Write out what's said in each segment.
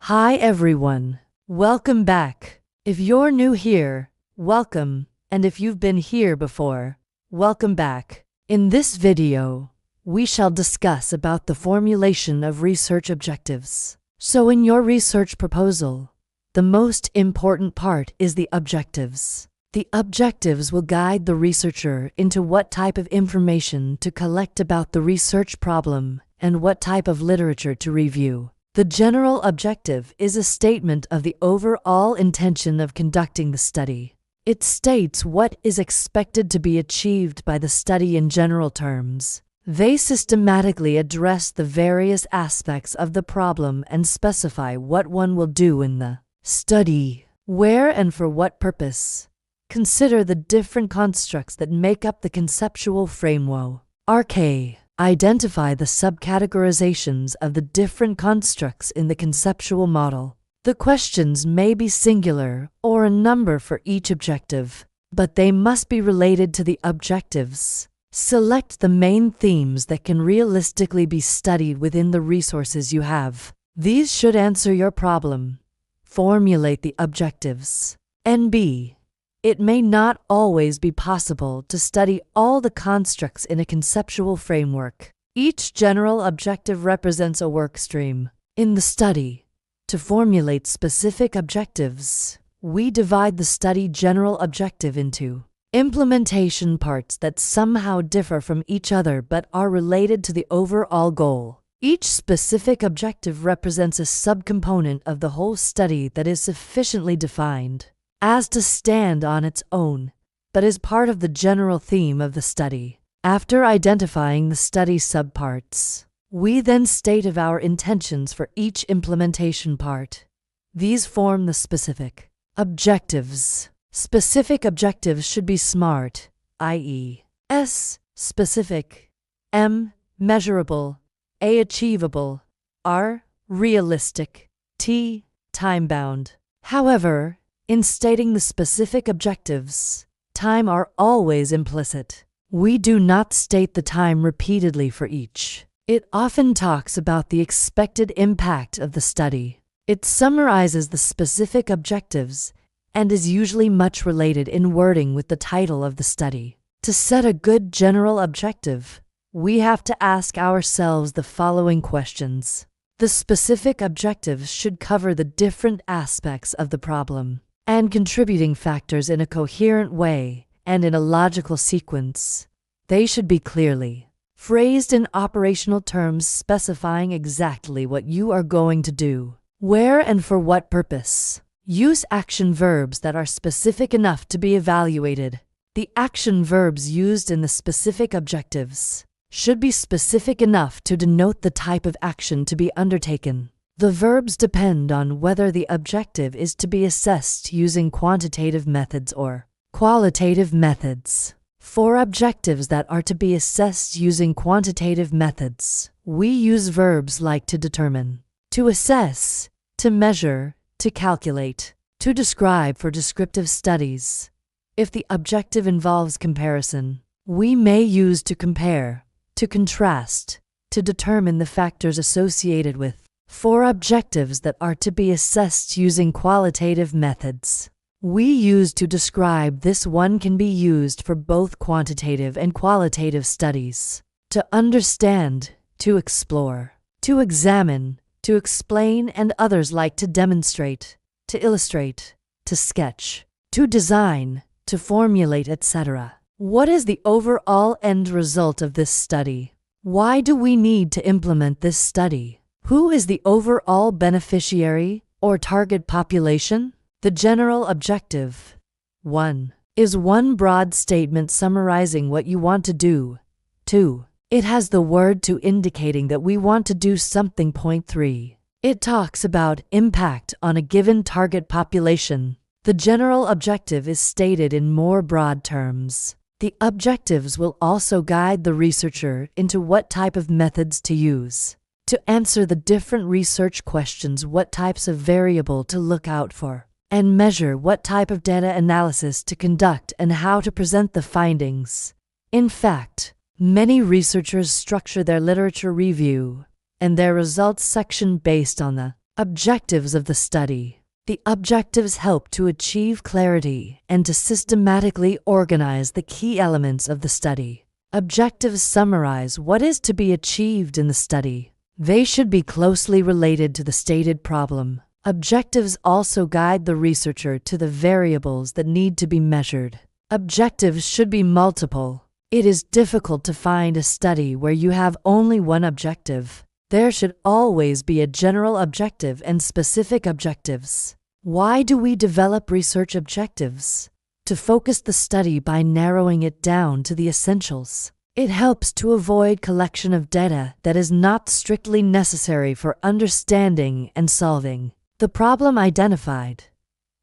Hi everyone. Welcome back. If you're new here, welcome, and if you've been here before, welcome back. In this video, we shall discuss about the formulation of research objectives. So in your research proposal, the most important part is the objectives. The objectives will guide the researcher into what type of information to collect about the research problem and what type of literature to review. The general objective is a statement of the overall intention of conducting the study. It states what is expected to be achieved by the study in general terms. They systematically address the various aspects of the problem and specify what one will do in the study, where and for what purpose. Consider the different constructs that make up the conceptual framework. RK. Identify the subcategorizations of the different constructs in the conceptual model. The questions may be singular or a number for each objective, but they must be related to the objectives. Select the main themes that can realistically be studied within the resources you have. These should answer your problem. Formulate the objectives. NB. It may not always be possible to study all the constructs in a conceptual framework. Each general objective represents a work stream. In the study, to formulate specific objectives, we divide the study general objective into implementation parts that somehow differ from each other but are related to the overall goal. Each specific objective represents a subcomponent of the whole study that is sufficiently defined as to stand on its own, but is part of the general theme of the study. After identifying the study subparts, we then state of our intentions for each implementation part. These form the specific objectives. Specific objectives should be SMART, i.e., S. Specific, M. Measurable, A. Achievable, R. Realistic, T. Time-bound. However, in stating the specific objectives, time are always implicit. We do not state the time repeatedly for each. It often talks about the expected impact of the study. It summarizes the specific objectives and is usually much related in wording with the title of the study. To set a good general objective, we have to ask ourselves the following questions. The specific objectives should cover the different aspects of the problem and contributing factors in a coherent way and in a logical sequence. They should be clearly phrased in operational terms specifying exactly what you are going to do, where and for what purpose. Use action verbs that are specific enough to be evaluated. The action verbs used in the specific objectives should be specific enough to denote the type of action to be undertaken. The verbs depend on whether the objective is to be assessed using quantitative methods or qualitative methods. For objectives that are to be assessed using quantitative methods, we use verbs like to determine, to assess, to measure, to calculate, to describe for descriptive studies. If the objective involves comparison, we may use to compare, to contrast, to determine the factors associated with. For objectives that are to be assessed using qualitative methods, we use to describe. This one can be used for both quantitative and qualitative studies. To understand, to explore, to examine, to explain, and others like to demonstrate, to illustrate, to sketch, to design, to formulate, etc. What is the overall end result of this study? Why do we need to implement this study? Who is the overall beneficiary or target population? The general objective 1. Is one broad statement summarizing what you want to do. 2. It has the word to indicating that we want to do something. Point 3. It talks about impact on a given target population. The general objective is stated in more broad terms. The objectives will also guide the researcher into what type of methods to use. To answer the different research questions, what types of variable to look out for, and measure what type of data analysis to conduct and how to present the findings. In fact, many researchers structure their literature review and their results section based on the Objectives of the study. The objectives help to achieve clarity and to systematically organize the key elements of the study. Objectives summarize what is to be achieved in the study. They should be closely related to the stated problem. Objectives also guide the researcher to the variables that need to be measured. Objectives should be multiple. It is difficult to find a study where you have only one objective. There should always be a general objective and specific objectives. Why do we develop research objectives? To focus the study by narrowing it down to the essentials. It helps to avoid collection of data that is not strictly necessary for understanding and solving the problem identified.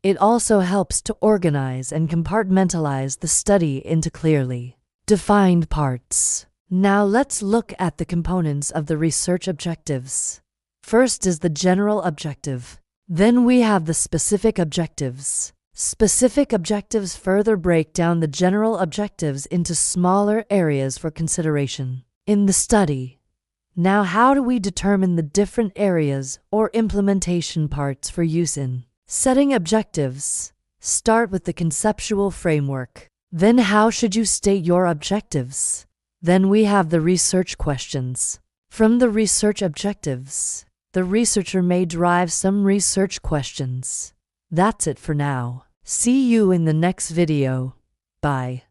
It also helps to organize and compartmentalize the study into clearly defined parts. Now let's look at the components of the research objectives. First is the general objective. Then we have the specific objectives. Specific objectives further break down the general objectives into smaller areas for consideration in the study. Now, how do we determine the different areas or implementation parts for use in setting objectives? Start with the conceptual framework. Then, how should you state your objectives? Then we have the research questions. From the research objectives, the researcher may derive some research questions. That's it for now. See you in the next video. Bye.